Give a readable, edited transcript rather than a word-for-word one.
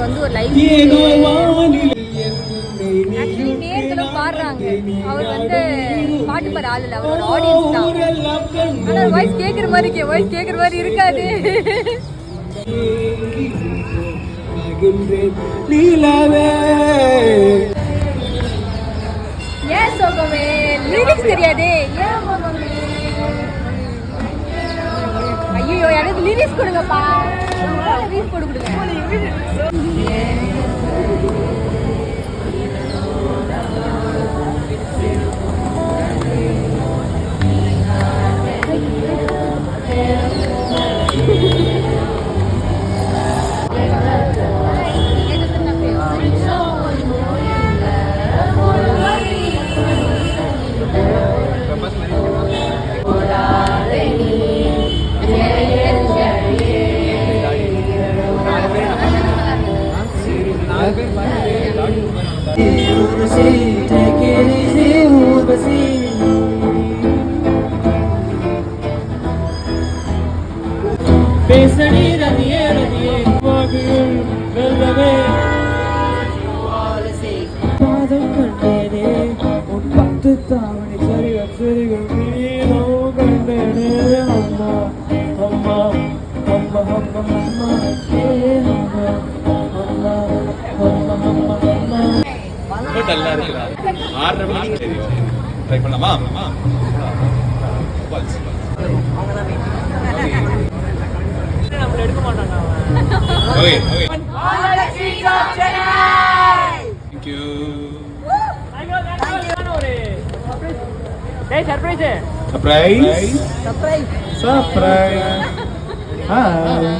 வந்து ஒரு live actually நேர்களும் பாடுறாங்க. அவர் வந்து பாட்டு பாட ஆள் இல்லை, அவர் ஒரு ஆடியன்ஸ் தான். ஆனால் வாய்ஸ் கேட்குற மாதிரி இருக்காது. ஏன் சோகமே லிரிக்ஸ் தெரியாது? ஐயோ எனக்கு லிரிக்ஸ் கொடுங்கப்பா, லிரிக்ஸ் கொடுங்க. பேசடி ரதியே ரதியே வாகியுள் வெல்லவே பாதம் கண்டேனே உன் பத்து தாவணி சரிகள் நீனோ கண்டேனே அம்மா அம்மா அம்மா அம்மா அம்மா ஏ அம்மா அம்மா அம்மா அம்மா அம்மா நல்லா இருக்குடா. 6:30 மணிக்கு தெரியும். ட்ரை பண்ணலாமா? எடுக்க மாட்டாங்க. Okay okay. Thank you. Surprise Surprise. Surprise. Hi.